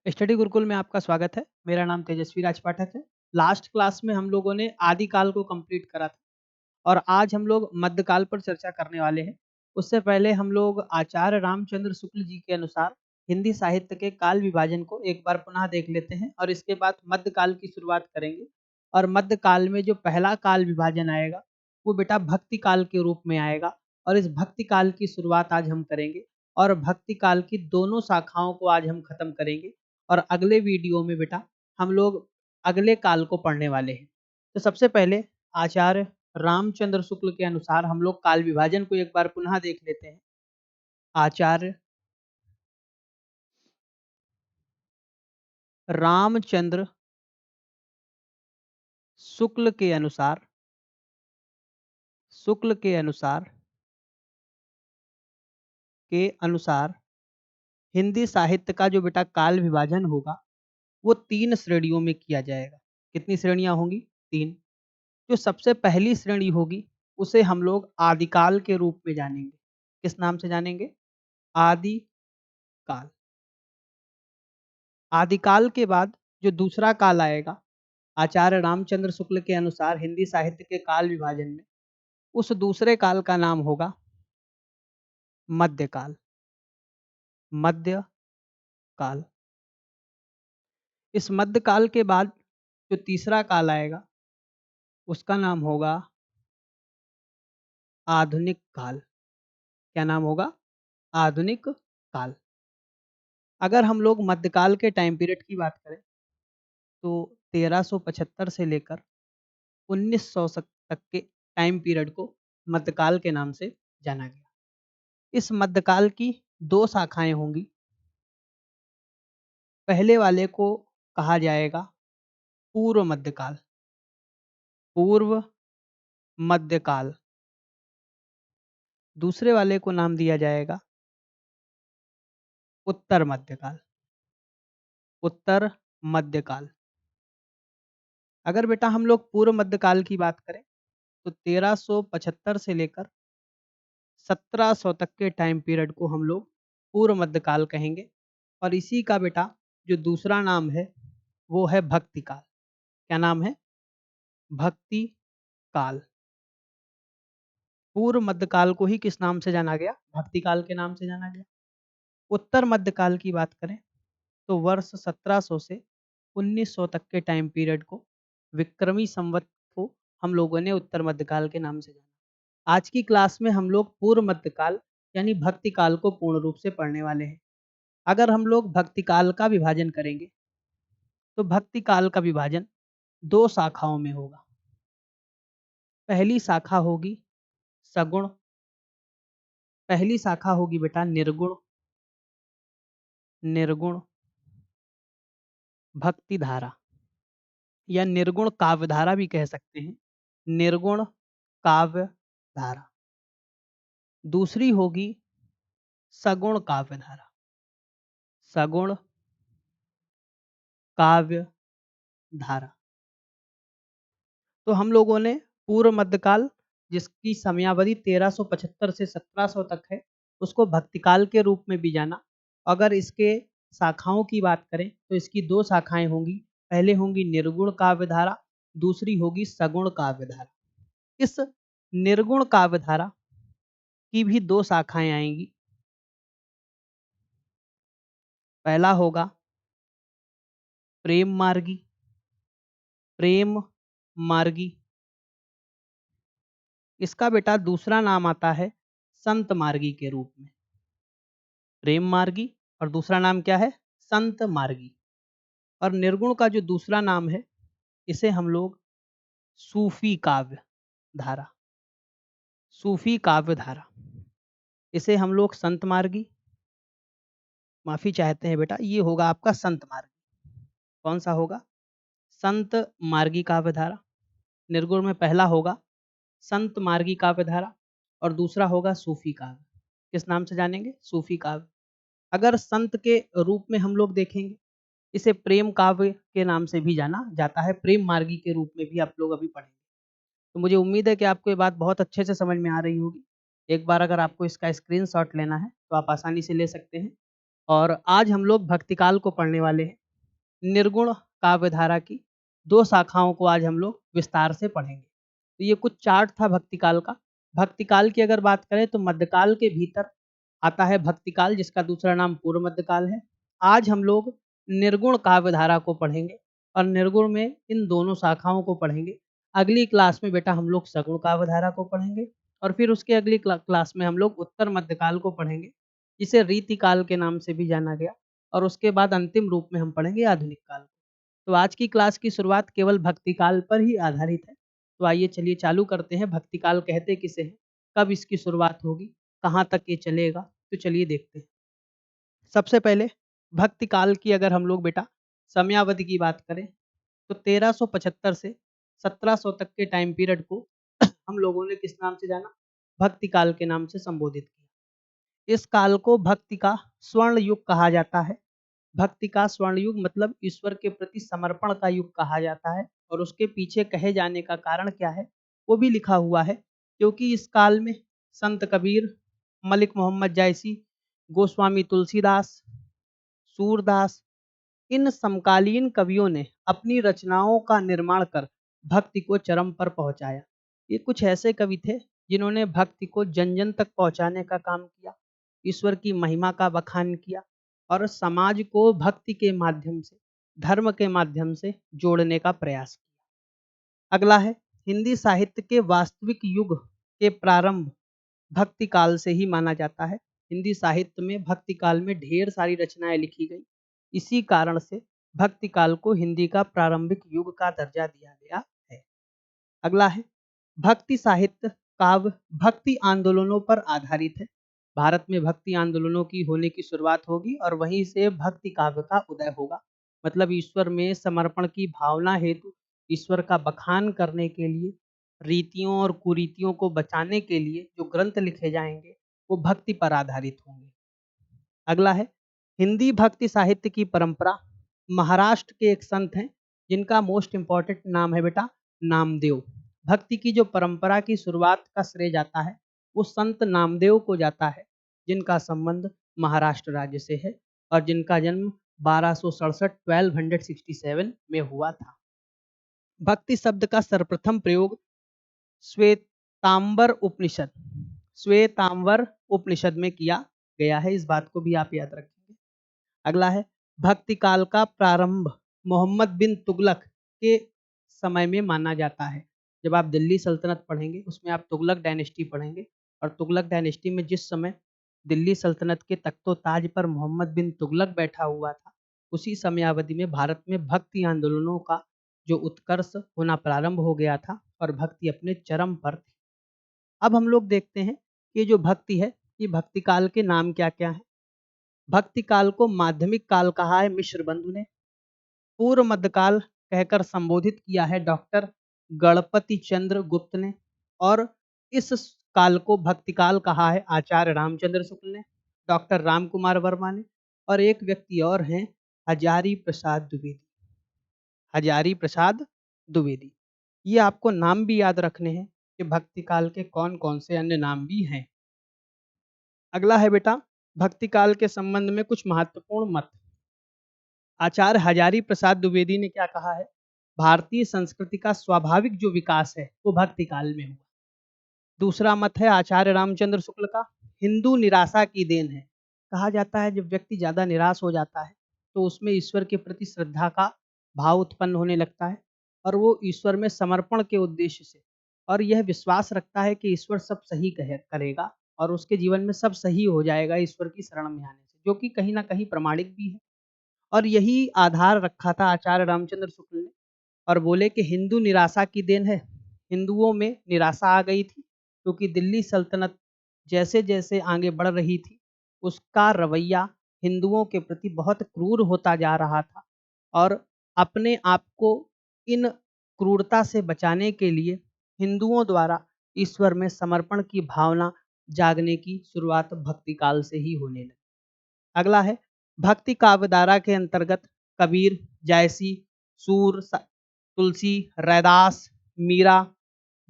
Study Gurukul में आपका स्वागत है। मेरा नाम तेजस्वी राज पाठक है। लास्ट क्लास में हम लोगों ने आदिकाल को कंप्लीट करा था और आज हम लोग मध्यकाल पर चर्चा करने वाले हैं। उससे पहले हम लोग आचार्य रामचंद्र शुक्ल जी के अनुसार हिंदी साहित्य के काल विभाजन को एक बार पुनः देख लेते हैं और इसके बाद मध्यकाल की शुरुआत करेंगे। और मध्यकाल में जो पहला काल विभाजन आएगा वो बेटा भक्ति काल के रूप में आएगा और इस भक्ति काल की शुरुआत आज हम करेंगे और भक्ति काल की दोनों शाखाओं को आज हम खत्म करेंगे। और अगले वीडियो में बेटा हम लोग अगले काल को पढ़ने वाले हैं। तो सबसे पहले आचार्य रामचंद्र शुक्ल के अनुसार हम लोग काल विभाजन को एक बार पुनः देख लेते हैं। आचार्य रामचंद्र शुक्ल के अनुसार शुक्ल के अनुसार हिंदी साहित्य का जो बेटा काल विभाजन होगा वो 3 श्रेणियों में किया जाएगा। कितनी श्रेणियां होंगी? 3। जो सबसे पहली श्रेणी होगी उसे हम लोग आदिकाल के रूप में जानेंगे। किस नाम से जानेंगे? आदिकाल। आदिकाल के बाद जो दूसरा काल आएगा आचार्य रामचंद्र शुक्ल के अनुसार हिंदी साहित्य के काल विभाजन में उस दूसरे काल का नाम होगा मध्यकाल। मध्यकाल। इस मध्यकाल के बाद जो तीसरा काल आएगा उसका नाम होगा आधुनिक काल। क्या नाम होगा? आधुनिक काल। अगर हम लोग मध्यकाल के टाइम पीरियड की बात करें तो 1375 से लेकर 1900 तक के टाइम पीरियड को मध्यकाल के नाम से जाना गया। इस मध्यकाल की 2 शाखाएं होंगी। पहले वाले को कहा जाएगा पूर्व मध्यकाल। पूर्व मध्यकाल। दूसरे वाले को नाम दिया जाएगा उत्तर मध्यकाल। उत्तर मध्यकाल। अगर बेटा हम लोग पूर्व मध्यकाल की बात करें तो 1375 से लेकर 1700 तक के टाइम पीरियड को हम लोग पूर्व मध्यकाल कहेंगे। और इसी का बेटा जो दूसरा नाम है वो है भक्ति काल। क्या नाम है? भक्ति काल। पूर्व मध्यकाल को ही किस नाम से जाना गया? भक्ति काल के नाम से जाना गया। उत्तर मध्यकाल की बात करें तो वर्ष 1700 से 1900 तक के टाइम पीरियड को विक्रमी संवत को हम लोगों ने उत्तर मध्यकाल के नाम से जाना। आज की क्लास में हम लोग पूर्व मध्यकाल यानी भक्ति काल को पूर्ण रूप से पढ़ने वाले हैं। अगर हम लोग भक्ति काल का विभाजन करेंगे तो भक्ति काल का विभाजन 2 शाखाओं में होगा। पहली शाखा होगी सगुण। पहली शाखा होगी बेटा निर्गुण। निर्गुण भक्ति धारा या निर्गुण काव्य धारा भी कह सकते हैं। निर्गुण काव्य धारा। दूसरी होगी सगुण काव्य धारा। सगुण काव्य धारा। तो हम लोगों ने पूर्व मध्यकाल जिसकी समयावधि 1375 से 1700 तक है उसको भक्तिकाल के रूप में भी जाना। अगर इसके शाखाओं की बात करें तो इसकी 2 शाखाएं होंगी। पहले होंगी निर्गुण काव्य धारा, दूसरी होगी सगुण काव्य धारा। इस निर्गुण काव्य धारा की भी 2 शाखाएं आएंगी। पहला होगा प्रेम मार्गी। प्रेम मार्गी। इसका बेटा दूसरा नाम आता है संत मार्गी के रूप में। प्रेम मार्गी और दूसरा नाम क्या है? संत मार्गी। और निर्गुण का जो दूसरा नाम है इसे हम लोग सूफी काव्य धारा। सूफी काव्य धारा। इसे हम लोग संत मार्गी, माफी चाहते हैं बेटा, ये होगा आपका संत मार्गी। कौन सा होगा? संत मार्गी काव्य धारा। निर्गुण में पहला होगा संत मार्गी काव्य धारा और दूसरा होगा सूफी काव्य। किस नाम से जानेंगे? सूफी काव्य। अगर संत के रूप में हम लोग देखेंगे इसे प्रेम काव्य के नाम से भी जाना जाता है। प्रेम मार्गी के रूप में भी आप लोग अभी पढ़ेंगे। तो मुझे उम्मीद है कि आपको ये बात बहुत अच्छे से समझ में आ रही होगी। एक बार अगर आपको इसका स्क्रीनशॉट लेना है तो आप आसानी से ले सकते हैं। और आज हम लोग भक्तिकाल को पढ़ने वाले हैं। निर्गुण काव्य धारा की 2 शाखाओं को आज हम लोग विस्तार से पढ़ेंगे। तो ये कुछ चार्ट था भक्तिकाल का। भक्तिकाल की अगर बात करें तो मध्यकाल के भीतर आता है भक्तिकाल, जिसका दूसरा नाम पूर्व मध्यकाल है। आज हम लोग निर्गुण काव्य धारा को पढ़ेंगे और निर्गुण में इन दोनों शाखाओं को पढ़ेंगे। अगली क्लास में बेटा हम लोग सगुण काव्य धारा को पढ़ेंगे और फिर उसके अगली क्लास में हम लोग उत्तर मध्यकाल को पढ़ेंगे, जिसे रीतिकाल के नाम से भी जाना गया। और उसके बाद अंतिम रूप में हम पढ़ेंगे आधुनिक काल। तो आज की क्लास की शुरुआत केवल भक्तिकाल पर ही आधारित है। तो आइए चलिए चालू करते हैं। भक्तिकाल कहते किसे हैं, कब इसकी शुरुआत होगी, कहाँ तक ये चलेगा, तो चलिए देखते हैं। सबसे पहले भक्तिकाल की अगर हम लोग बेटा समयावधि की बात करें तो 1375 से 1700 तक के टाइम पीरियड को हम लोगों ने किस नाम से जाना, भक्तिकाल के नाम से संबोधित किया। इस काल को भक्ति का स्वर्ण युग कहा जाता है। भक्ति का स्वर्ण युग मतलब ईश्वर के प्रति समर्पण का युग कहा जाता है। और उसके पीछे कहे जाने का कारण क्या है वो भी लिखा हुआ है, क्योंकि इस काल में संत कबीर, मलिक मोहम्मद जायसी, गोस्वामी तुलसीदास, सूरदास, इन समकालीन कवियों ने अपनी रचनाओं का निर्माण कर भक्ति को चरम पर पहुंचाया। ये कुछ ऐसे कवि थे जिन्होंने भक्ति को जन जन तक पहुंचाने का काम किया, ईश्वर की महिमा का बखान किया और समाज को भक्ति के माध्यम से, धर्म के माध्यम से जोड़ने का प्रयास किया। अगला है हिंदी साहित्य के वास्तविक युग के प्रारंभ भक्ति काल से ही माना जाता है। हिंदी साहित्य में भक्ति काल में ढेर सारी रचनाएं लिखी गई, इसी कारण से भक्ति काल को हिंदी का प्रारंभिक युग का दर्जा दिया गया है। अगला है भक्ति साहित्य काव्य भक्ति आंदोलनों पर आधारित है। भारत में भक्ति आंदोलनों की होने की शुरुआत होगी और वहीं से भक्ति काव्य का उदय होगा। मतलब ईश्वर में समर्पण की भावना हेतु, ईश्वर का बखान करने के लिए, रीतियों और कुरीतियों को बचाने के लिए जो ग्रंथ लिखे जाएंगे वो भक्ति पर आधारित होंगे। अगला है हिंदी भक्ति साहित्य की परंपरा। महाराष्ट्र के एक संत हैं जिनका मोस्ट इम्पॉर्टेंट नाम है बेटा नामदेव। भक्ति की जो परंपरा की शुरुआत का श्रेय जाता है वो संत नामदेव को जाता है, जिनका संबंध महाराष्ट्र राज्य से है और जिनका जन्म 1267 में हुआ था। भक्ति शब्द का सर्वप्रथम प्रयोग श्वेतांबर उपनिषद में किया गया है। इस बात को भी आप याद रखेंगे। अगला है भक्ति काल का प्रारंभ मोहम्मद बिन तुगलक के समय में माना जाता है। जब आप दिल्ली सल्तनत पढ़ेंगे उसमें आप तुगलक डायनेस्टी पढ़ेंगे और तुगलक डायनेस्टी में जिस समय दिल्ली सल्तनत के तख्तो ताज पर मोहम्मद बिन तुगलक बैठा हुआ था, उसी समयावधि में भारत में भक्ति आंदोलनों का जो उत्कर्ष होना प्रारंभ हो गया था और भक्ति अपने चरम पर थी। अब हम लोग देखते हैं कि जो भक्ति है ये भक्ति काल के नाम क्या क्या हैं। भक्ति काल को माध्यमिक काल कहा है मिश्र बंधु ने। पूर्व मध्यकाल कहकर संबोधित किया है डॉक्टर गणपति चंद्र गुप्त ने। और इस काल को भक्ति काल कहा है आचार्य रामचंद्र शुक्ल ने, डॉक्टर राम कुमार वर्मा ने और एक व्यक्ति और हैं हजारी प्रसाद द्विवेदी। हजारी प्रसाद द्विवेदी, ये आपको नाम भी याद रखने हैं कि भक्ति काल के कौन कौन से अन्य नाम भी हैं। अगला है बेटा भक्ति काल के संबंध में कुछ महत्वपूर्ण मत। आचार्य हजारी प्रसाद द्विवेदी ने क्या कहा है, भारतीय संस्कृति का स्वाभाविक जो विकास है वो भक्ति काल में हुआ। दूसरा मत है आचार्य रामचंद्र शुक्ल का, हिंदू निराशा की देन है। कहा जाता है जब व्यक्ति ज्यादा निराश हो जाता है तो उसमें ईश्वर के प्रति श्रद्धा का भाव उत्पन्न होने लगता है और वो ईश्वर में समर्पण के उद्देश्य से और यह विश्वास रखता है कि ईश्वर सब सही करेगा और उसके जीवन में सब सही हो जाएगा ईश्वर की शरण में आने से, जो कि कहीं ना कहीं प्रमाणिक भी है। और यही आधार रखा था आचार्य रामचंद्र शुक्ल ने और बोले कि हिंदू निराशा की देन है। हिंदुओं में निराशा आ गई थी क्योंकि दिल्ली सल्तनत जैसे जैसे आगे बढ़ रही थी उसका रवैया हिंदुओं के प्रति बहुत क्रूर होता जा रहा था और अपने आप को इन क्रूरता से बचाने के लिए हिंदुओं द्वारा ईश्वर में समर्पण की भावना जागने की शुरुआत भक्ति काल से ही होने लगी। अगला है भक्ति काव्यधारा के अंतर्गत कबीर, जायसी, सूर, तुलसी, रैदास, मीरा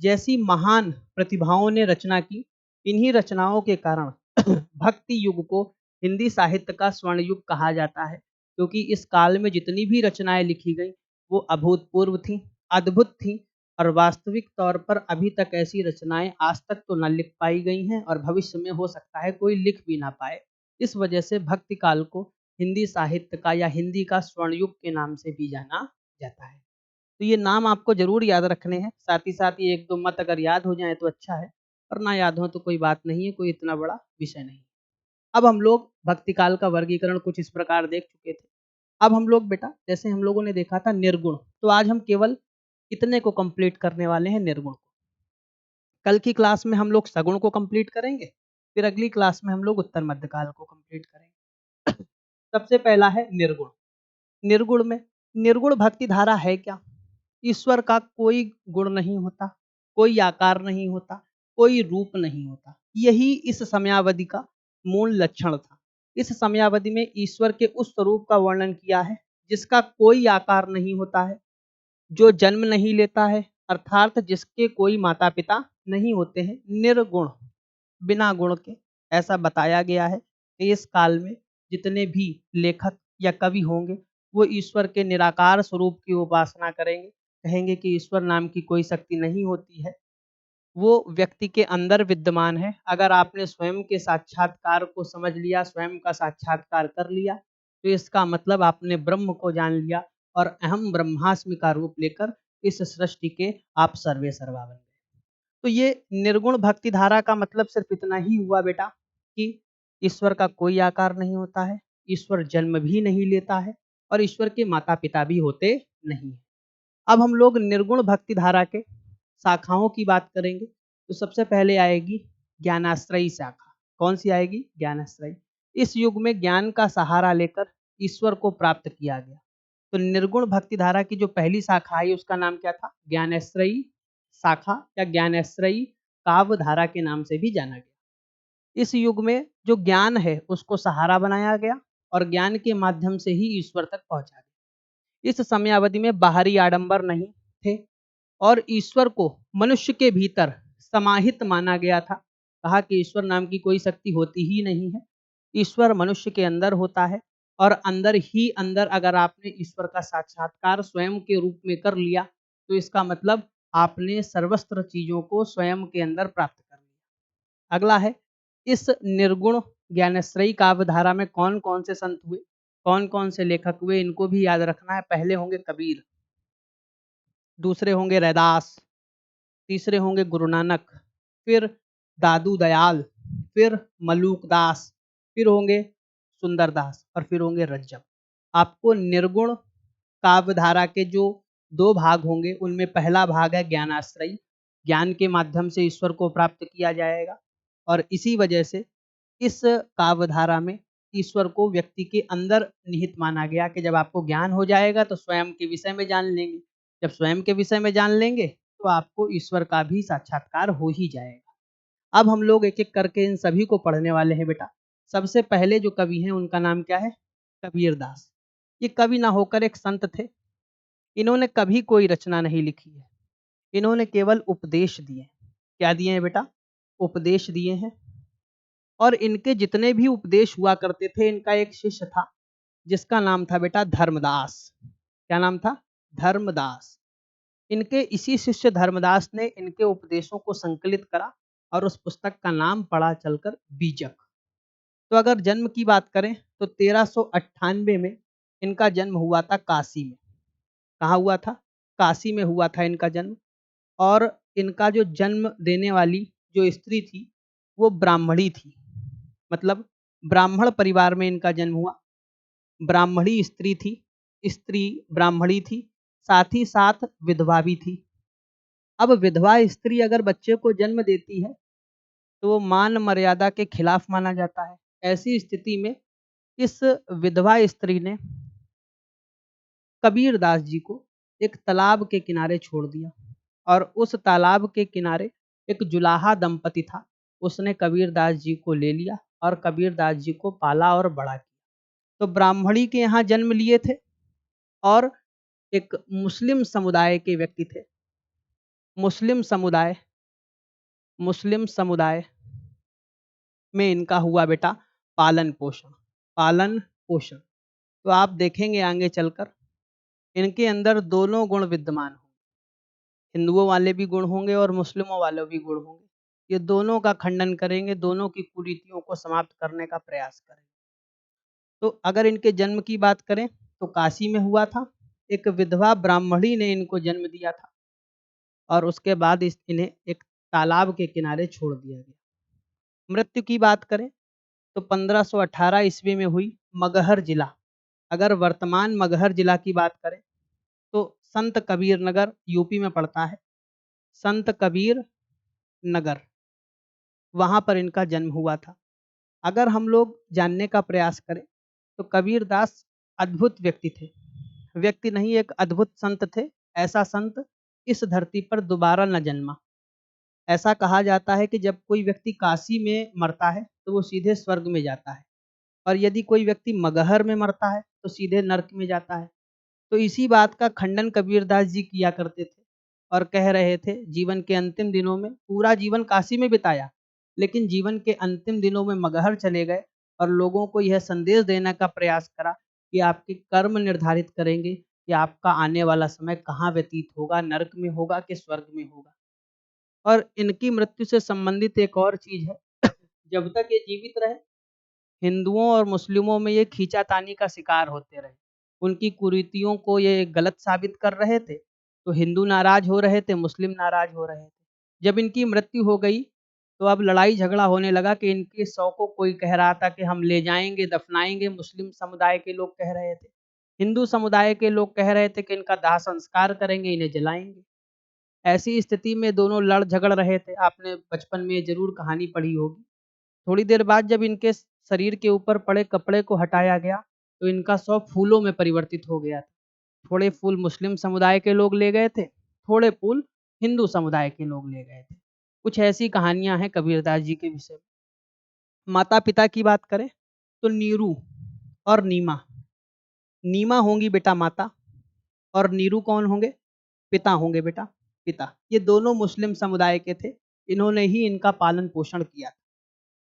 जैसी महान प्रतिभाओं ने रचना की। इन्हीं रचनाओं के कारण भक्ति युग को हिंदी साहित्य का स्वर्ण युग कहा जाता है, क्योंकि इस काल में जितनी भी रचनाएं लिखी गई वो अभूतपूर्व थी, अद्भुत थी, और वास्तविक तौर पर अभी तक ऐसी रचनाएं आज तक तो न लिख पाई गई हैं और भविष्य में हो सकता है कोई लिख भी ना पाए। इस वजह से भक्ति काल को हिंदी साहित्य का या हिंदी का स्वर्ण युग के नाम से भी जाना जाता है। तो ये नाम आपको जरूर याद रखने हैं, साथ ही साथ ये एक दो मत अगर याद हो जाए तो अच्छा है, और ना याद हो तो कोई बात नहीं है, कोई इतना बड़ा विषय नहीं। अब हम लोग भक्ति काल का वर्गीकरण कुछ इस प्रकार देख चुके थे। अब हम लोग बेटा, जैसे हम लोगों ने देखा था निर्गुण, तो आज हम केवल इतने को कंप्लीट करने वाले हैं, निर्गुण को। कल की क्लास में हम लोग सगुण को कंप्लीट करेंगे, फिर अगली क्लास में हम लोग उत्तर मध्यकाल को कंप्लीट करेंगे। सबसे पहला है निर्गुण। निर्गुण में, निर्गुण भक्ति धारा है क्या? ईश्वर का कोई गुण नहीं होता, कोई आकार नहीं होता, कोई रूप नहीं होता। यही इस समयावधि का मूल लक्षण था। इस समयावधि में ईश्वर के उस स्वरूप का वर्णन किया है जिसका कोई आकार नहीं होता है, जो जन्म नहीं लेता है, अर्थात जिसके कोई माता पिता नहीं होते हैं, निर्गुण, बिना गुण के। ऐसा बताया गया है कि इस काल में जितने भी लेखक या कवि होंगे वो ईश्वर के निराकार स्वरूप की उपासना करेंगे, कहेंगे कि ईश्वर नाम की कोई शक्ति नहीं होती है, वो व्यक्ति के अंदर विद्यमान है। अगर आपने स्वयं के साक्षात्कार को समझ लिया, स्वयं का साक्षात्कार कर लिया, तो इसका मतलब आपने ब्रह्म को जान लिया और अहम ब्रह्मास्मि का रूप लेकर इस सृष्टि के आप सर्वे सर्वा बन गए। तो ये निर्गुण भक्ति धारा का मतलब सिर्फ इतना ही हुआ बेटा कि ईश्वर का कोई आकार नहीं होता है, ईश्वर जन्म भी नहीं लेता है, और ईश्वर के माता पिता भी होते नहीं। अब हम लोग निर्गुण भक्ति धारा के शाखाओं की बात करेंगे, तो सबसे पहले आएगी ज्ञानाश्रयी शाखा। कौन सी आएगी? ज्ञानाश्रयी। इस युग में ज्ञान का सहारा लेकर ईश्वर को प्राप्त किया गया। तो निर्गुण भक्ति धारा की जो पहली शाखा आई उसका नाम क्या था? ज्ञानाश्रयी शाखा या ज्ञानाश्रयी काव्य धारा के नाम से भी जाना गया। इस युग में जो ज्ञान है उसको सहारा बनाया गया और ज्ञान के माध्यम से ही ईश्वर तक पहुंचा गया। इस समयावधि में बाहरी आडंबर नहीं थे और ईश्वर को मनुष्य के भीतर समाहित माना गया था। कहा कि ईश्वर नाम की कोई शक्ति होती ही नहीं है, ईश्वर मनुष्य के अंदर होता है, और अंदर ही अंदर अगर आपने ईश्वर का साक्षात्कार स्वयं के रूप में कर लिया तो इसका मतलब आपने सर्वस्त्र चीजों को स्वयं के अंदर प्राप्त कर लिया। अगला है, इस निर्गुण ज्ञानश्रयी काव्य धारा में कौन कौन से संत हुए, कौन कौन से लेखक हुए, इनको भी याद रखना है। पहले होंगे कबीर, दूसरे होंगे रैदास, तीसरे होंगे गुरु नानक, फिर दादू दयाल, फिर मलूक दास, फिर होंगे सुंदरदास, और फिर होंगे रज्जब। आपको निर्गुण काव्य धारा के जो दो भाग होंगे उनमें पहला भाग है ज्ञानाश्रयी, ज्ञान के माध्यम से ईश्वर को प्राप्त किया जाएगा, और इसी वजह से इस काव्य धारा में ईश्वर को व्यक्ति के अंदर निहित माना गया कि जब आपको ज्ञान हो जाएगा तो स्वयं के विषय में जान लेंगे, जब स्वयं के विषय में जान लेंगे तो आपको ईश्वर का भी साक्षात्कार हो ही जाएगा। अब हम लोग एक एक करके इन सभी को पढ़ने वाले हैं बेटा। सबसे पहले जो कवि हैं उनका नाम क्या है? कबीर दास। ये कवि ना होकर एक संत थे। इन्होंने कभी कोई रचना नहीं लिखी है, इन्होंने केवल उपदेश दिए। क्या दिए हैं बेटा? उपदेश दिए हैं। और इनके जितने भी उपदेश हुआ करते थे, इनका एक शिष्य था जिसका नाम था बेटा धर्मदास। क्या नाम था? धर्मदास। इनके इसी शिष्य धर्मदास ने इनके उपदेशों को संकलित करा और उस पुस्तक का नाम पड़ा चलकर बीजक। तो अगर जन्म की बात करें तो 1398 में इनका जन्म हुआ था काशी में। कहाँ हुआ था? काशी में हुआ था इनका जन्म। और इनका जो जन्म देने वाली जो स्त्री थी वो ब्राह्मणी थी, मतलब ब्राह्मण परिवार में इनका जन्म हुआ। ब्राह्मणी स्त्री थी, स्त्री ब्राह्मणी थी, साथ ही साथ विधवा भी थी। अब विधवा स्त्री अगर बच्चे को जन्म देती है तो वो मान मर्यादा के खिलाफ माना जाता है। ऐसी स्थिति में इस विधवा स्त्री ने कबीर दास जी को एक तालाब के किनारे छोड़ दिया, और उस तालाब के किनारे एक जुलाहा दंपति था, उसने कबीर दास जी को ले लिया और कबीर दास जी को पाला और बड़ा किया। तो ब्राह्मणी के यहाँ जन्म लिए थे और एक मुस्लिम समुदाय के व्यक्ति थे। मुस्लिम समुदाय में इनका हुआ बेटा पालन पोषण, पालन पोषण। तो आप देखेंगे आगे चलकर इनके अंदर दोनों गुण विद्यमान होंगे, हिंदुओं वाले भी गुण होंगे और मुस्लिमों वाले भी गुण होंगे। ये दोनों का खंडन करेंगे, दोनों की कुरीतियों को समाप्त करने का प्रयास करेंगे। तो अगर इनके जन्म की बात करें तो काशी में हुआ था, एक विधवा ब्राह्मणी ने इनको जन्म दिया था और उसके बाद इन्हें एक तालाब के किनारे छोड़ दिया गया। मृत्यु की बात करें तो 1518 ईस्वी में हुई। मगहर जिला, अगर वर्तमान मगहर जिला की बात करें तो संत कबीर नगर यूपी में पड़ता है, संत कबीर नगर, वहां पर इनका जन्म हुआ था। अगर हम लोग जानने का प्रयास करें तो कबीरदास अद्भुत व्यक्ति थे, व्यक्ति नहीं एक अद्भुत संत थे। ऐसा संत इस धरती पर दोबारा न जन्मा। ऐसा कहा जाता है कि जब कोई व्यक्ति काशी में मरता है तो वो सीधे स्वर्ग में जाता है, और यदि कोई व्यक्ति मगहर में मरता है तो सीधे नरक में जाता है। तो इसी बात का खंडन कबीरदास जी किया करते थे और कह रहे थे, जीवन के अंतिम दिनों में पूरा जीवन काशी में बिताया, लेकिन जीवन के अंतिम दिनों में मगहर चले गए और लोगों को यह संदेश देने का प्रयास करा कि आपके कर्म निर्धारित करेंगे कि आपका आने वाला समय कहाँ व्यतीत होगा, नरक में होगा कि स्वर्ग में होगा। और इनकी मृत्यु से संबंधित एक और चीज है, जब तक ये जीवित रहे हिंदुओं और मुस्लिमों में ये खींचातानी का शिकार होते रहे। उनकी कुरीतियों को ये गलत साबित कर रहे थे, तो हिंदू नाराज हो रहे थे, मुस्लिम नाराज हो रहे थे। जब इनकी मृत्यु हो गई तो अब लड़ाई झगड़ा होने लगा कि इनके शव को कोई कह रहा था कि हम ले जाएंगे, दफनाएंगे, मुस्लिम समुदाय के लोग कह रहे थे। हिंदू समुदाय के लोग कह रहे थे कि इनका दाह संस्कार करेंगे, इन्हें जलाएंगे। ऐसी स्थिति में दोनों लड़ झगड़ रहे थे। आपने बचपन में ये जरूर कहानी पढ़ी होगी। थोड़ी देर बाद जब इनके शरीर के ऊपर पड़े कपड़े को हटाया गया तो इनका शव फूलों में परिवर्तित हो गया था। थोड़े फूल मुस्लिम समुदाय के लोग ले गए थे, थोड़े फूल हिंदू समुदाय के लोग ले गए थे। कुछ ऐसी कहानियां हैं कबीरदास जी के विषय में। माता पिता की बात करें तो नीरू और नीमा, नीमा होंगी बेटा माता और नीरू कौन होंगे, पिता होंगे बेटा, पिता। ये दोनों मुस्लिम समुदाय के थे, इन्होंने ही इनका पालन पोषण किया।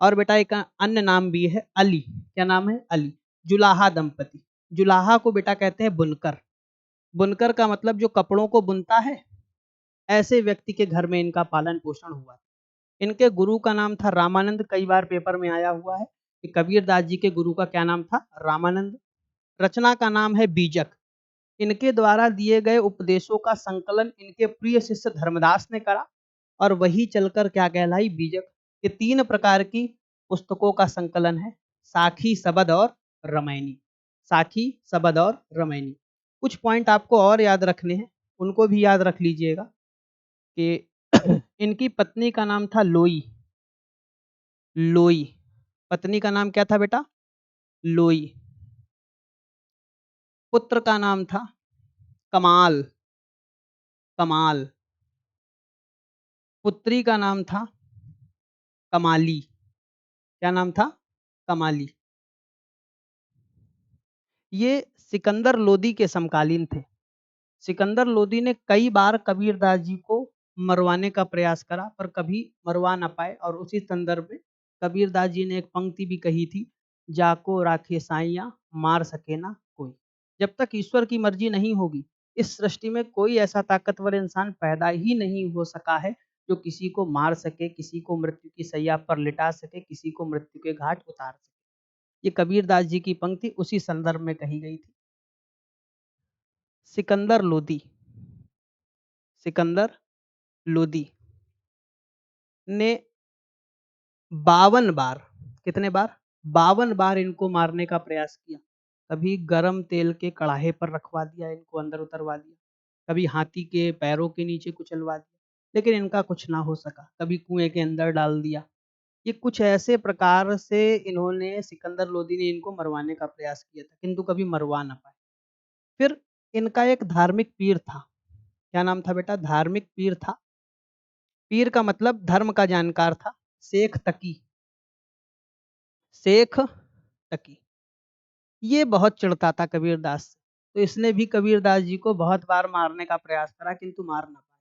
और बेटा एक अन्य नाम भी है अली। क्या नाम है, अली। जुलाहा दंपति, जुलाहा को बेटा कहते हैं बुनकर। बुनकर का मतलब जो कपड़ों को बुनता है, ऐसे व्यक्ति के घर में इनका पालन पोषण हुआ। इनके गुरु का नाम था रामानंद। कई बार पेपर में आया हुआ है कि कबीरदास जी के गुरु का क्या नाम था, रामानंद। रचना का नाम है बीजक। इनके द्वारा दिए गए उपदेशों का संकलन इनके प्रिय शिष्य धर्मदास ने करा और वही चलकर क्या कहलाई, बीजक। ये 3 प्रकार की पुस्तकों का संकलन है, साखी, सबद और रामायणी। साखी, सबद और रामायणी। कुछ पॉइंट आपको और याद रखने हैं, उनको भी याद रख लीजिएगा कि इनकी पत्नी का नाम था लोई। लोई, पत्नी का नाम क्या था बेटा, लोई। पुत्र का नाम था कमाल, कमाल। पुत्री का नाम था कमाली। क्या नाम था, कमाली। ये सिकंदर लोदी के समकालीन थे। सिकंदर लोदी ने कई बार कबीरदास जी को मरवाने का प्रयास करा पर कभी मरवा ना पाए। और उसी संदर्भ में कबीरदास जी ने एक पंक्ति भी कही थी, जाको राखे साइया मार सके ना कोई। जब तक ईश्वर की मर्जी नहीं होगी, इस सृष्टि में कोई ऐसा ताकतवर इंसान पैदा ही नहीं हो सका है जो किसी को मार सके, किसी को मृत्यु की सैया पर लिटा सके, किसी को मृत्यु के घाट उतार सके। ये कबीरदास जी की पंक्ति उसी संदर्भ में कही गई थी। सिकंदर लोदी, सिकंदर लोदी ने 52 बार, कितने बार, 52 बार इनको मारने का प्रयास किया। कभी गरम तेल के कड़ाहे पर रखवा दिया, इनको अंदर उतरवा दिया, कभी हाथी के पैरों के नीचे कुचलवा दिया, लेकिन इनका कुछ ना हो सका। कभी कुएं के अंदर डाल दिया। ये कुछ ऐसे प्रकार से इन्होंने, सिकंदर लोदी ने इनको मरवाने का प्रयास किया था, किंतु कभी मरवा ना पाए। फिर इनका एक धार्मिक पीर था। क्या नाम था बेटा, धार्मिक पीर था। पीर का मतलब धर्म का जानकार था। शेख तकी, शेख तकी। ये बहुत चिढ़ता था कबीरदास से, तो इसने भी कबीरदास जी को बहुत बार मारने का प्रयास करा किंतु मार ना पाया।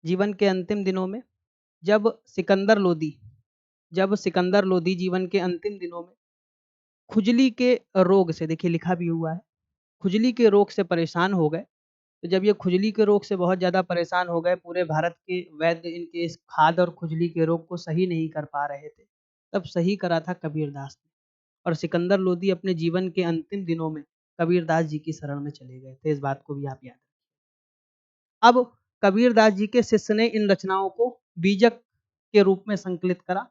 जीवन के अंतिम दिनों में जब सिकंदर लोदी जब सिकंदर लोदी जीवन के अंतिम दिनों में खुजली के रोग से, देखिए लिखा भी हुआ है, खुजली के रोग से परेशान हो गए। तो जब ये खुजली के रोग से बहुत ज़्यादा परेशान हो गए, पूरे भारत के वैद्य इनके इस खाद और खुजली के रोग को सही नहीं कर पा रहे थे, तब सही करा था कबीरदास ने। और सिकंदर लोदी अपने जीवन के अंतिम दिनों में कबीरदास जी की शरण में चले गए थे। इस बात को भी आप याद रखें। अब कबीरदास जी के शिष्य ने इन रचनाओं को बीजक के रूप में संकलित करा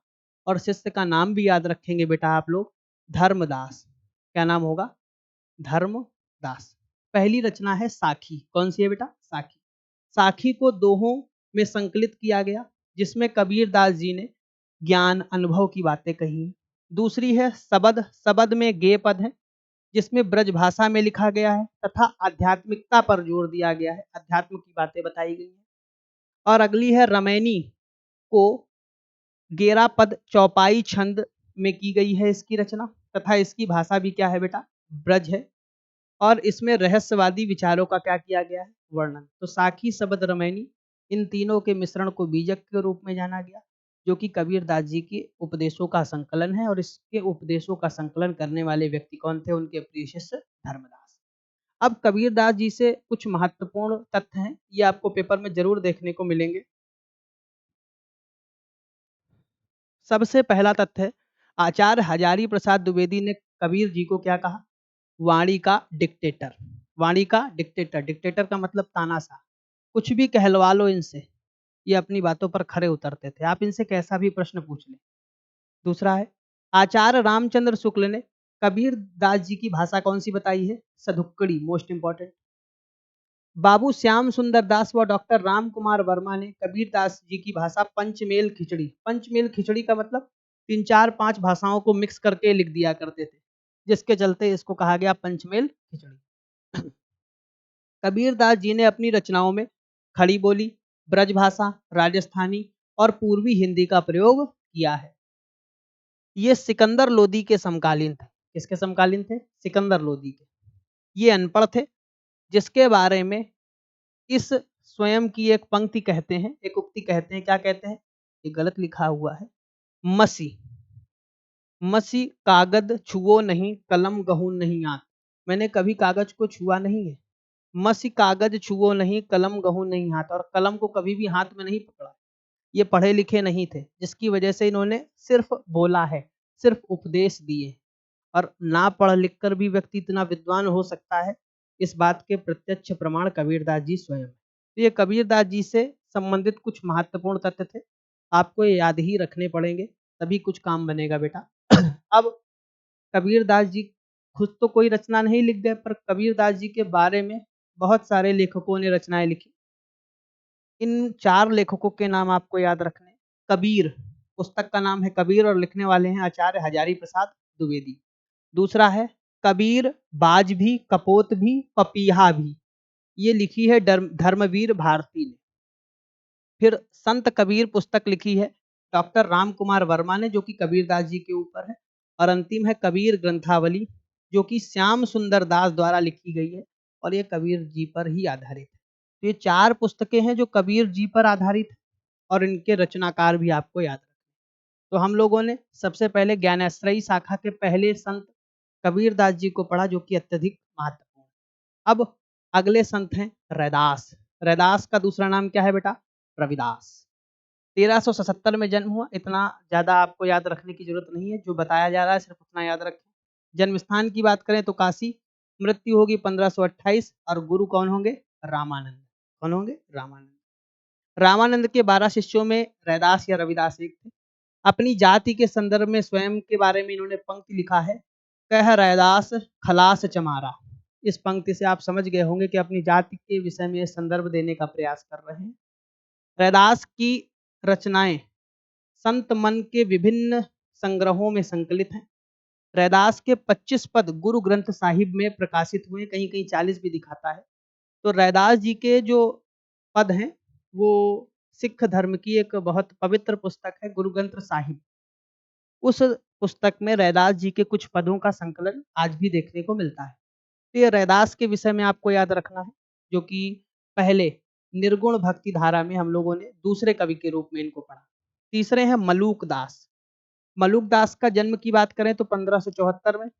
और शिष्य का नाम भी याद रखेंगे बेटा आप लोग, धर्मदास। क्या नाम होगा? धर्मदास। पहली रचना है साखी। कौन सी है बेटा? साखी। साखी को दोहों में संकलित किया गया, जिसमें कबीरदास जी ने ज्ञान अनुभव की बातें कही। दूसरी है सबद। सबद में गेय पद है, जिसमें ब्रज भाषा में लिखा गया है तथा आध्यात्मिकता पर जोर दिया गया है, अध्यात्म की बातें बताई गई हैं। और अगली है रमैनी, को गेरा पद चौपाई छंद में की गई है इसकी रचना, तथा इसकी भाषा भी क्या है बेटा? ब्रज है। और इसमें रहस्यवादी विचारों का क्या किया गया है? वर्णन। तो साखी, सबद, रमैनी, इन तीनों के मिश्रण को बीजक के रूप में जाना गया, जो कि कबीरदास जी के उपदेशों का संकलन है। और इसके उपदेशों का संकलन करने वाले व्यक्ति कौन थे? उनके प्रिय शिष्य धर्मदास। अब कबीरदास जी से कुछ महत्वपूर्ण तथ्य हैं, ये आपको पेपर में जरूर देखने को मिलेंगे। सबसे पहला तथ्य है, आचार्य हजारी प्रसाद द्विवेदी ने कबीर जी को क्या कहा? वाणी का डिक्टेटर। वाणी का डिक्टेटर। डिक्टेटर का मतलब तानाशाह। कुछ भी कहलवा लो इनसे, ये अपनी बातों पर खरे उतरते थे, आप इनसे कैसा भी प्रश्न पूछ लें। दूसरा है, आचार्य रामचंद्र शुक्ल ने कबीर दास जी की भाषा कौन सी बताई है? सधुक्कड़ी। Most important. बाबू श्याम सुंदर दास व डॉक्टर राम कुमार वर्मा ने कबीर दास जी की भाषा पंचमेल खिचड़ी। पंचमेल खिचड़ी का मतलब 3 4 5 भाषाओं को मिक्स करके लिख दिया करते थे, जिसके चलते इसको कहा गया पंचमेल खिचड़ी। कबीर दास जी ने अपनी रचनाओं में खड़ी बोली, ब्रजभाषा, राजस्थानी और पूर्वी हिंदी का प्रयोग किया है। ये सिकंदर लोदी के समकालीन थे। किसके समकालीन थे? सिकंदर लोदी के। ये अनपढ़ थे, जिसके बारे में इस स्वयं की एक पंक्ति कहते हैं, एक उक्ति कहते हैं। क्या कहते हैं? ये गलत लिखा हुआ है। मसी मसी कागद छुओ नहीं, कलम गहूं नहीं आत। मैंने कभी कागज को छुआ नहीं है। मसी कागज छुओ नहीं, कलम गहूं नहीं हाथ। और कलम को कभी भी हाथ में नहीं पकड़ा। ये पढ़े लिखे नहीं थे, जिसकी वजह से इन्होंने सिर्फ बोला है, सिर्फ उपदेश दिए। और ना पढ़ लिख कर भी व्यक्ति इतना विद्वान हो सकता है, इस बात के प्रत्यक्ष प्रमाण कबीरदास जी स्वयं। तो ये कबीरदास जी से संबंधित कुछ महत्वपूर्ण तथ्य थे, आपको ये याद ही रखने पड़ेंगे, तभी कुछ काम बनेगा बेटा। अब कबीरदास जी खुद तो कोई रचना नहीं लिख गए, पर कबीरदास जी के बारे में बहुत सारे लेखकों ने रचनाएं लिखी। इन 4 लेखकों के नाम आपको याद रखने। कबीर, पुस्तक का नाम है कबीर और लिखने वाले हैं आचार्य हजारी प्रसाद द्विवेदी। दूसरा है कबीर बाज भी, कपोत भी, पपीहा भी। ये लिखी है धर्मवीर भारती ने। फिर संत कबीर पुस्तक लिखी है डॉक्टर राम कुमार वर्मा ने, जो कि कबीरदास जी के ऊपर है। और अंतिम है कबीर ग्रंथावली, जो कि श्याम सुंदर दास द्वारा लिखी गई है और ये कबीर जी पर ही आधारित है। तो ये 4 पुस्तकें हैं जो कबीर जी पर आधारित है और इनके रचनाकार भी आपको याद रखें। तो हम लोगों ने सबसे पहले ज्ञानाश्रयी शाखा के पहले संत कबीरदास जी को पढ़ा, जो कि अत्यधिक महत्वपूर्ण। अब अगले संत हैं रैदास। रैदास का दूसरा नाम क्या है बेटा? रविदास। 1377 में जन्म हुआ। इतना ज़्यादा आपको याद रखने की जरूरत नहीं है, जो बताया जा रहा है सिर्फ उतना याद रखें। जन्म स्थान की बात करें तो काशी। मृत्यु होगी 1528 और गुरु कौन होंगे? रामानंद। कौन होंगे? रामानंद। रामानंद के 12 शिष्यों में रैदास या रविदास एक थे। अपनी जाति के संदर्भ में स्वयं के बारे में इन्होंने पंक्ति लिखा है, कह रैदास खलास चमारा। इस पंक्ति से आप समझ गए होंगे कि अपनी जाति के विषय में संदर्भ देने का प्रयास कर रहे हैं। रैदास की रचनाएं संत मन के विभिन्न संग्रहों में संकलित हैं। रैदास के 25 पद गुरु ग्रंथ साहिब में प्रकाशित हुए, कहीं कहीं 40 भी दिखाता है। तो रैदास जी के जो पद हैं वो सिख धर्म की एक बहुत पवित्र पुस्तक है, गुरु ग्रंथ साहिब। उस पुस्तक में रैदास जी के कुछ पदों का संकलन आज भी देखने को मिलता है। तो ये रैदास के विषय में आपको याद रखना है, जो कि पहले निर्गुण भक्ति धारा में हम लोगों ने दूसरे कवि के रूप में इनको पढ़ा। तीसरे हैं मलूक दास। मलुक दास का जन्म की बात करें तो 1574 में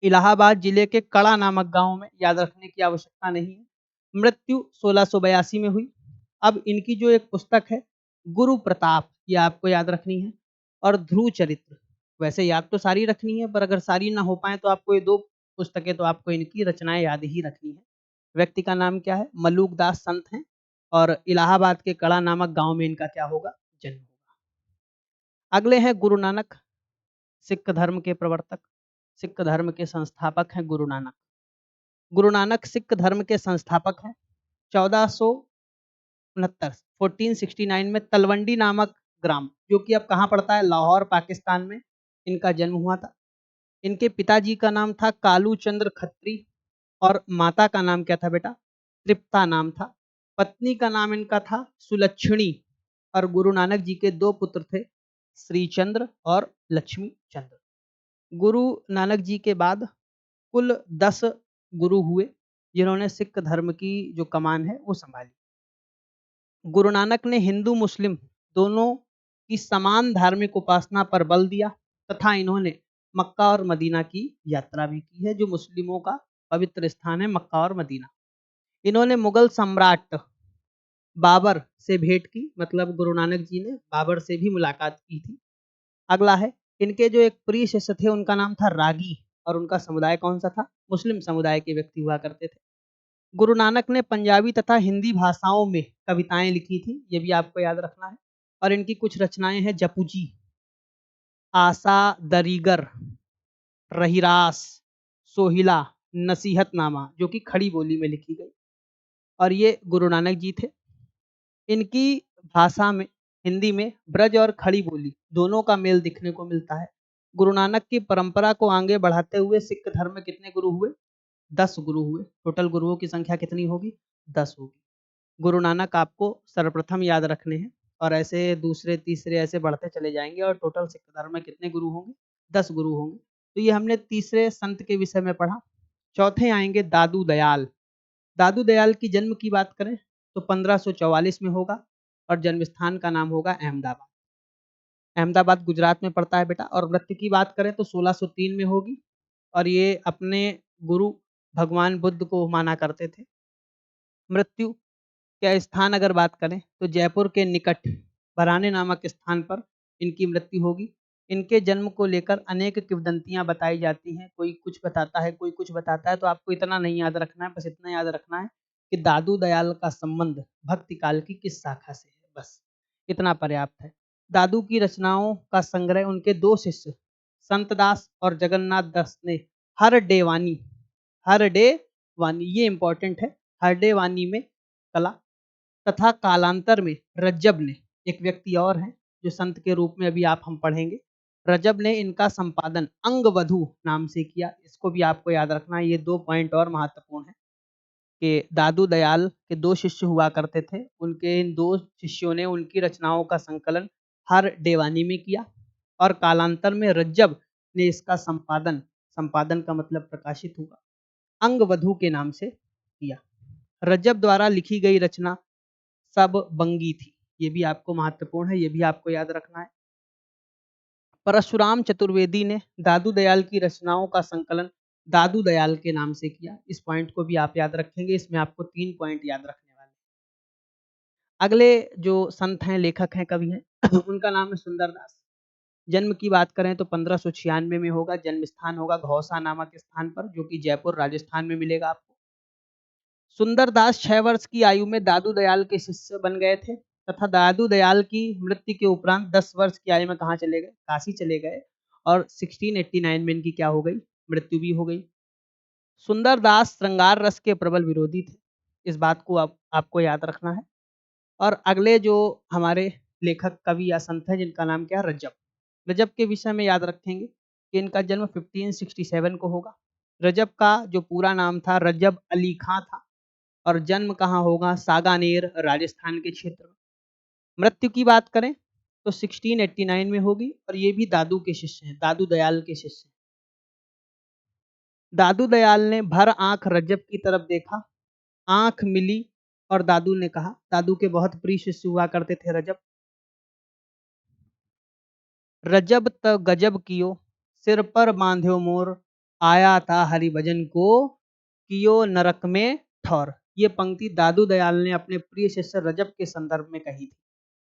इलाहाबाद जिले के कड़ा नामक गांव में, याद रखने की आवश्यकता नहीं है। मृत्यु 1682 में हुई। अब इनकी जो एक पुस्तक है गुरु प्रताप, ये आपको याद रखनी है, और ध्रुव चरित्र। वैसे याद तो सारी रखनी है, पर अगर सारी ना हो पाए तो आपको ये दो पुस्तकें तो आपको इनकी रचनाएं याद ही रखनी है। व्यक्ति का नाम क्या है? मलूक दास संत हैं, और इलाहाबाद के कड़ा नामक गांव में इनका क्या होगा? जन्म होगा। अगले हैं गुरु नानक, सिख धर्म के प्रवर्तक, सिख धर्म के संस्थापक हैं गुरु नानक। गुरु नानक सिख धर्म के संस्थापक हैं। 1469 1469 में तलवंडी नामक ग्राम, जो कि अब कहाँ पड़ता है? लाहौर पाकिस्तान में, इनका जन्म हुआ था। इनके पिताजी का नाम था कालू चंद्र खत्री, और माता का नाम क्या था बेटा? तृप्ता नाम था। पत्नी का नाम इनका था सुलक्षणी, और गुरु नानक जी के दो पुत्र थे, श्रीचंद्र और लक्ष्मी चंद्र। गुरु नानक जी के बाद कुल 10 गुरु हुए, जिन्होंने सिख धर्म की जो कमान है वो संभाली। गुरु नानक ने हिंदू मुस्लिम दोनों की समान धार्मिक उपासना पर बल दिया, तथा इन्होंने मक्का और मदीना की यात्रा भी की है, जो मुस्लिमों का पवित्र स्थान है, मक्का और मदीना। इन्होंने मुगल सम्राट बाबर से भेंट की, मतलब गुरु नानक जी ने बाबर से भी मुलाकात की थी। अगला है, इनके जो एक प्रिय शिष्य थे उनका नाम था रागी, और उनका समुदाय कौन सा था? मुस्लिम समुदाय के व्यक्ति हुआ करते थे। गुरु नानक ने पंजाबी तथा हिंदी भाषाओं में कविताएं लिखी थी, ये भी आपको याद रखना है। और इनकी कुछ रचनाएं हैं जपूजी, आसा दरीगर, रहीरास, सोहिला, नसीहतनामा, जो कि खड़ी बोली में लिखी गई, और ये गुरु नानक जी थे। इनकी भाषा में, हिंदी में ब्रज और खड़ी बोली दोनों का मेल दिखने को मिलता है। गुरु नानक की परंपरा को आगे बढ़ाते हुए सिख धर्म में कितने गुरु हुए? 10 गुरु हुए। टोटल गुरुओं की संख्या कितनी होगी? 10 होगी। गुरु नानक आपको सर्वप्रथम याद रखने हैं, और ऐसे दूसरे तीसरे ऐसे बढ़ते चले जाएंगे, और टोटल सिख धर्म में कितने गुरु होंगे? 10 गुरु होंगे। तो ये हमने तीसरे संत के विषय में पढ़ा। चौथे आएंगे दादू दयाल। दादू दयाल की जन्म की बात करें तो 1544 में होगा, और जन्म स्थान का नाम होगा अहमदाबाद। अहमदाबाद गुजरात में पड़ता है बेटा। और मृत्यु की बात करें तो 1603 में होगी, और ये अपने गुरु भगवान बुद्ध को माना करते थे। मृत्यु क्या स्थान अगर बात करें तो जयपुर के निकट बराने नामक स्थान पर इनकी मृत्यु होगी। इनके जन्म को लेकर अनेक किंवदंतियां बताई जाती हैं, कोई कुछ बताता है, कोई कुछ बताता है। तो आपको इतना नहीं याद रखना है, बस इतना याद रखना है कि दादू दयाल का संबंध भक्ति काल की किस शाखा से है, बस इतना पर्याप्त है। दादू की रचनाओं का संग्रह उनके दो शिष्य संतदास और जगन्नाथ दास ने हर डे वानी, हर डे वानी, ये इंपॉर्टेंट है, हर डे वानी में कला, तथा कालांतर में रज्जब ने, एक व्यक्ति और हैं जो संत के रूप में अभी आप हम पढ़ेंगे, रजब ने इनका संपादन अंगवधु नाम से किया। इसको भी आपको याद रखना है। ये 2 पॉइंट और महत्वपूर्ण है कि दादू दयाल के 2 शिष्य हुआ करते थे, उनके इन 2 शिष्यों ने उनकी रचनाओं का संकलन हर डेवानी में किया, और कालांतर में रज्जब ने इसका संपादन, संपादन का मतलब प्रकाशित हुआ, अंगवधु के नाम से किया। रज्जब द्वारा लिखी गई रचना सब बंगी थी, ये भी आपको महत्वपूर्ण है, ये भी आपको याद रखना है। परशुराम चतुर्वेदी ने दादू दयाल की रचनाओं का संकलन दादू दयाल के नाम से किया। इस पॉइंट को भी आप याद रखेंगे, इसमें आपको 3 पॉइंट याद रखने वाले। अगले जो संत हैं, लेखक हैं, कवि हैं उनका नाम है सुंदरदास। जन्म की बात करें तो 1596 में होगा। जन्म स्थान होगा घौसा नामक स्थान पर, जो कि जयपुर राजस्थान में मिलेगा आपको। सुंदरदास 6 वर्ष की आयु में दादू दयाल के शिष्य बन गए थे, तथा दादू दयाल की मृत्यु के उपरांत 10 वर्ष की आयु में कहाँ चले गए? काशी चले गए, और 1689 में इनकी क्या हो गई? मृत्यु भी हो गई। सुंदरदास श्रृंगार रस के प्रबल विरोधी थे, इस बात को आपको याद रखना है। और अगले जो हमारे लेखक कवि या संत हैं, जिनका नाम क्या है? रजब। रजब के विषय में याद रखेंगे कि इनका जन्म 1567 को होगा। रजब का जो पूरा नाम था रजब अली खां था, और जन्म कहाँ होगा? सागानेर राजस्थान के क्षेत्र में। मृत्यु की बात करें तो 1689 में होगी, और ये भी दादू के शिष्य हैं, दादू दयाल के शिष्य हैं। दादू दयाल ने भर आंख रजब की तरफ देखा, आंख मिली, और दादू ने कहा, दादू के बहुत प्रिय शिष्य हुआ करते थे रजब। रजब त गजब कियो, सिर पर बांध्यो मोर, आया था हरि भजन को, कियो नरक में ठौर। ये पंक्ति दादू दयाल ने अपने प्रिय शिष्य रजब के संदर्भ में कही थी।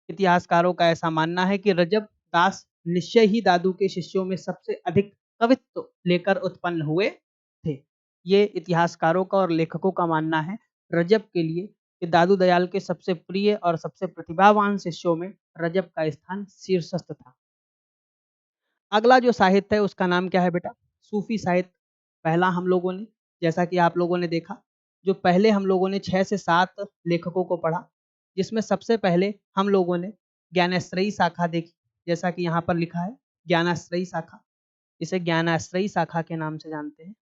इतिहासकारों का ऐसा मानना है कि रजब दास निश्चय ही दादू के शिष्यों में सबसे अधिक कवित्व लेकर उत्पन्न हुए थे। ये इतिहासकारों का और लेखकों का मानना है रजब के लिए कि दादू दयाल के सबसे प्रिय और सबसे प्रतिभावान शिष्यों में रजब का स्थान शीर्षस्थ था। अगला जो साहित्य है उसका नाम क्या है बेटा? सूफी साहित्य। पहला हम लोगों ने, जैसा कि आप लोगों ने देखा, जो पहले हम लोगों ने 6 से 7 लेखकों को पढ़ा, जिसमें सबसे पहले हम लोगों ने ज्ञानाश्रयी शाखा देखी, जैसा कि यहाँ पर लिखा है ज्ञानाश्रयी शाखा। इसे ज्ञानाश्रयी शाखा के नाम से जानते हैं।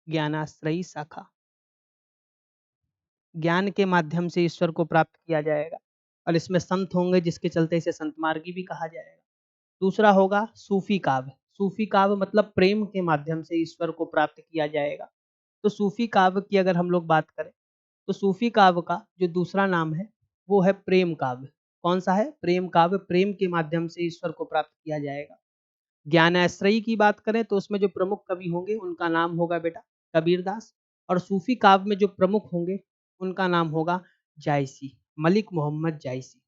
ज्ञानाश्रयी शाखा, ज्ञान के माध्यम से ईश्वर को प्राप्त किया जाएगा और इसमें संत होंगे, जिसके चलते इसे संत मार्गी भी कहा जाएगा। दूसरा होगा सूफी काव्य। सूफी काव्य मतलब प्रेम के माध्यम से ईश्वर को प्राप्त किया जाएगा। तो सूफी काव्य की अगर हम लोग बात करें तो सूफी काव्य का जो दूसरा नाम है वो है प्रेम काव्य। कौन सा है? प्रेम काव्य। प्रेम के माध्यम से ईश्वर को प्राप्त किया जाएगा। ज्ञानाश्रयी की बात करें तो उसमें जो प्रमुख कवि होंगे उनका नाम होगा बेटा कबीरदास, और सूफी काव्य में जो प्रमुख होंगे उनका नाम होगा जायसी, मलिक मोहम्मद जायसी।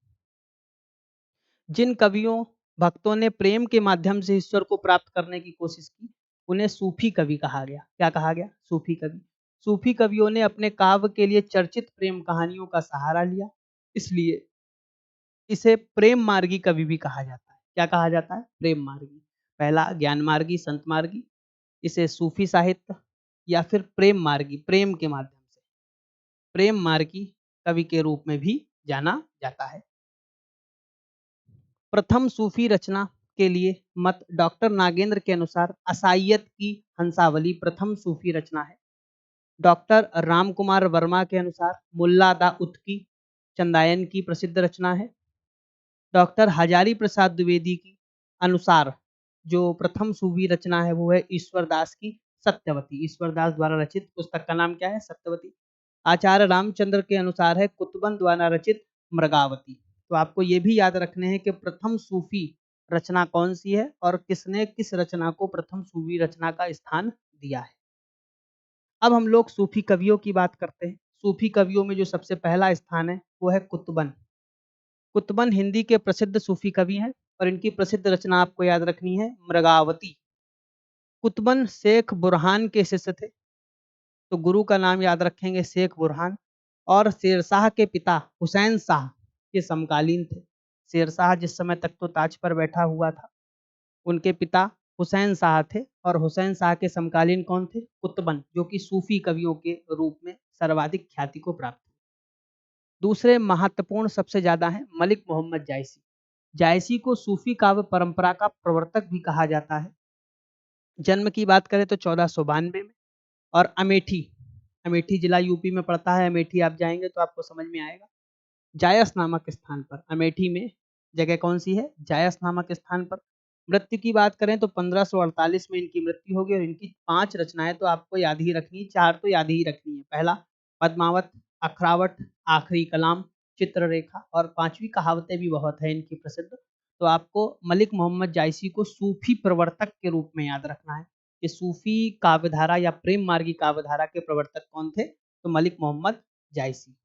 जिन कवियों भक्तों ने प्रेम के माध्यम से ईश्वर को प्राप्त करने की कोशिश की उन्हें सूफी कवि कहा गया। क्या कहा गया? सूफी कवि। सूफी कवियों ने अपने काव्य के लिए चर्चित प्रेम कहानियों का सहारा लिया, इसलिए इसे प्रेम मार्गी कवि भी कहा जाता है। क्या कहा जाता है? प्रेम मार्गी। पहला ज्ञान मार्गी, संत मार्गी, इसे सूफी साहित्य या फिर प्रेम मार्गी, प्रेम के माध्यम से प्रेम मार्गी कवि के रूप में भी जाना जाता है। प्रथम सूफी रचना के लिए मत डॉक्टर नागेंद्र के अनुसार असाइयत की हंसावली प्रथम सूफी रचना है। डॉक्टर राम कुमार वर्मा के अनुसार मुल्ला दा उत्की चंदायन की प्रसिद्ध रचना है। डॉक्टर हजारी प्रसाद द्विवेदी की अनुसार जो प्रथम सूफी रचना है वो है ईश्वरदास की सत्यवती। ईश्वरदास द्वारा रचित पुस्तक का नाम क्या है? सत्यवती। आचार्य रामचंद्र के अनुसार है कुतुबन द्वारा रचित मृगावती। तो आपको ये भी याद रखने हैं कि प्रथम सूफी रचना कौन सी है और किसने किस रचना को प्रथम सूफी रचना का स्थान दिया है। अब हम लोग सूफी कवियों की बात करते हैं। सूफी कवियों में जो सबसे पहला स्थान है वो है कुतुबन। कुतुबन हिंदी के प्रसिद्ध सूफी कवि हैं और इनकी प्रसिद्ध रचना आपको याद रखनी है मृगावती। कुतुबन शेख बुरहान के शिष्य थे, तो गुरु का नाम याद रखेंगे शेख बुरहान, और शेरशाह के पिता हुसैन शाह के समकालीन थे। शेरशाह जिस समय तक तो ताज पर बैठा हुआ था, उनके पिता हुसैन शाह थे, और हुसैन शाह के समकालीन कौन थे? कुतुबन, जो कि सूफी कवियों के रूप में सर्वाधिक ख्याति को प्राप्त हुए। दूसरे महत्वपूर्ण सबसे ज्यादा हैं मलिक मोहम्मद जायसी। जायसी को सूफी काव्य परंपरा का प्रवर्तक भी कहा जाता है। जन्म की बात करें तो 1492 में, और अमेठी, अमेठी जिला यूपी में पड़ता है। अमेठी आप जाएंगे तो आपको समझ में आएगा। जायस नामक स्थान पर, अमेठी में जगह कौन सी है? जायस नामक स्थान पर। मृत्यु की बात करें तो 1548 में इनकी मृत्यु होगी, और इनकी 5 रचनाएं तो आपको याद ही रखनी, 4 तो याद ही रखनी है। पहला पद्मावत, अखरावट, आखिरी कलाम, चित्ररेखा, और 5वीं कहावतें भी बहुत है इनकी प्रसिद्ध। तो आपको मलिक मोहम्मद जायसी को सूफी प्रवर्तक के रूप में याद रखना है कि सूफी काव्यधारा या प्रेम मार्गी काव्यधारा के प्रवर्तक कौन थे? तो मलिक मोहम्मद जायसी।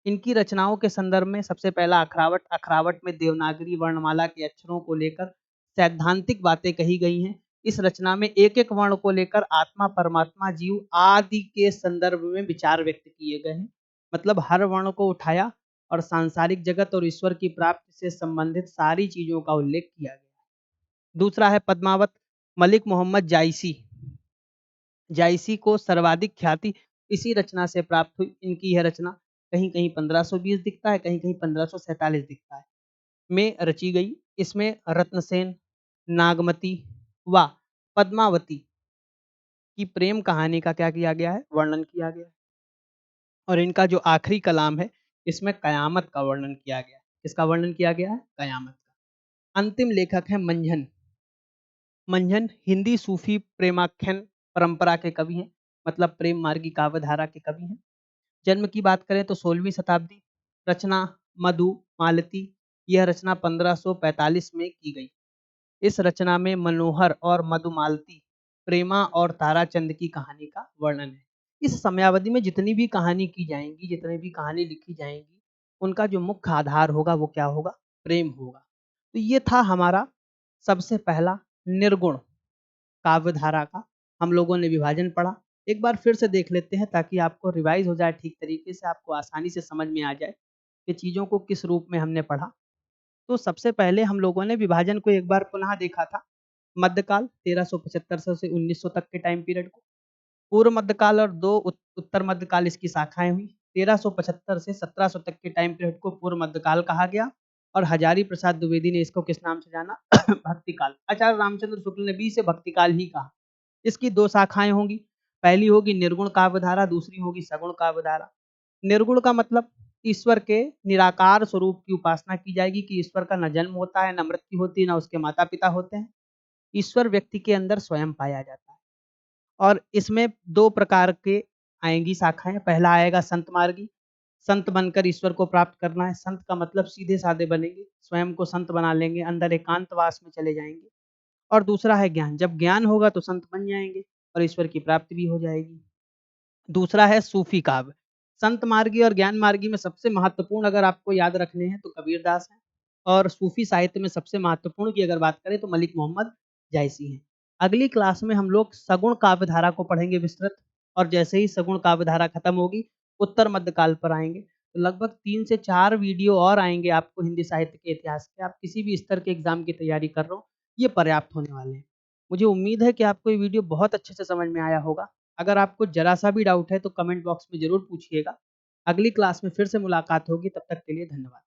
इनकी रचनाओं के संदर्भ में सबसे पहला अखरावट। अखरावट में देवनागरी वर्णमाला के अक्षरों को लेकर सैद्धांतिक बातें कही गई हैं। इस रचना में एक एक वर्ण को लेकर आत्मा, परमात्मा, जीव आदि के संदर्भ में विचार व्यक्त किए गए हैं। मतलब हर वर्ण को उठाया और सांसारिक जगत और ईश्वर की प्राप्ति से संबंधित सारी चीजों का उल्लेख किया गया। दूसरा है पद्मावत। मलिक मोहम्मद जायसी, जायसी को सर्वाधिक ख्याति इसी रचना से प्राप्त हुई। इनकी यह रचना कहीं कहीं 1520 दिखता है, कहीं कहीं 1547 दिखता है, में रची गई। इसमें रत्नसेन, नागमती व पद्मावती की प्रेम कहानी का क्या किया गया है? वर्णन किया गया है। और इनका जो आखिरी कलाम है इसमें कयामत का वर्णन किया गया है। किसका वर्णन किया गया है? कयामत का। अंतिम लेखक है मंझन। मंझन हिंदी सूफी प्रेमाख्यान परंपरा के कवि हैं, मतलब प्रेम मार्गी काव्यधारा के कवि हैं। जन्म की बात करें तो 16वीं शताब्दी। रचना मधु मालती, यह रचना 1545 में की गई। इस रचना में मनोहर और मधुमालती, प्रेमा और ताराचंद की कहानी का वर्णन है। इस समयावधि में जितनी भी कहानी की जाएंगी, जितनी भी कहानी लिखी जाएंगी, उनका जो मुख्य आधार होगा वो क्या होगा? प्रेम होगा। तो ये था हमारा सबसे पहला निर्गुण काव्यधारा का हम लोगों ने विभाजन पढ़ा। एक बार फिर से देख लेते हैं ताकि आपको रिवाइज हो जाए ठीक तरीके से, आपको आसानी से समझ में आ जाए कि चीज़ों को किस रूप में हमने पढ़ा। तो सबसे पहले हम लोगों ने विभाजन को एक बार पुनः देखा था। मध्यकाल 1375 से 1900 तक के टाइम पीरियड को, पूर्व मध्यकाल और दो उत्तर मध्यकाल इसकी शाखाएं हुई। 1375 से 1700 तक के टाइम पीरियड को पूर्व मध्यकाल कहा गया और हजारी प्रसाद द्विवेदी ने इसको किस नाम से जाना? भक्तिकाल। आचार्य रामचंद्र शुक्ल ने भी इसे भक्तिकाल ही कहा। इसकी दो शाखाएं होंगी, पहली होगी निर्गुण काव्यधारा, दूसरी होगी सगुण काव्यधारा। निर्गुण का मतलब ईश्वर के निराकार स्वरूप की उपासना की जाएगी कि ईश्वर का न जन्म होता है, न मृत्यु होती है, न उसके माता पिता होते हैं। ईश्वर व्यक्ति के अंदर स्वयं पाया जाता है और इसमें दो प्रकार के आएंगी शाखाएं। पहला आएगा संत मार्गी, संत बनकर ईश्वर को प्राप्त करना है। संत का मतलब सीधे साधे बनेंगे, स्वयं को संत बना लेंगे, अंदर एकांतवास में चले जाएंगे। और दूसरा है ज्ञान, जब ज्ञान होगा तो संत बन जाएंगे और ईश्वर की प्राप्ति भी हो जाएगी। दूसरा है सूफी काव्य। संत मार्गी और ज्ञान मार्गी में सबसे महत्वपूर्ण अगर आपको याद रखने हैं तो कबीरदास हैं, और सूफी साहित्य में सबसे महत्वपूर्ण की अगर बात करें तो मलिक मोहम्मद जायसी हैं। अगली क्लास में हम लोग सगुण काव्यधारा को पढ़ेंगे विस्तृत, और जैसे ही सगुण काव्यधारा खत्म होगी उत्तर मध्यकाल पर आएंगे। तो लगभग 3 से 4 वीडियो और आएंगे आपको हिंदी साहित्य के इतिहास के। आप किसी भी स्तर के एग्जाम की तैयारी कर रहे हो, ये पर्याप्त होने वाले हैं। मुझे उम्मीद है कि आपको ये वीडियो बहुत अच्छे से समझ में आया होगा। अगर आपको जरा सा भी डाउट है तो कमेंट बॉक्स में ज़रूर पूछिएगा। अगली क्लास में फिर से मुलाकात होगी, तब तक के लिए धन्यवाद।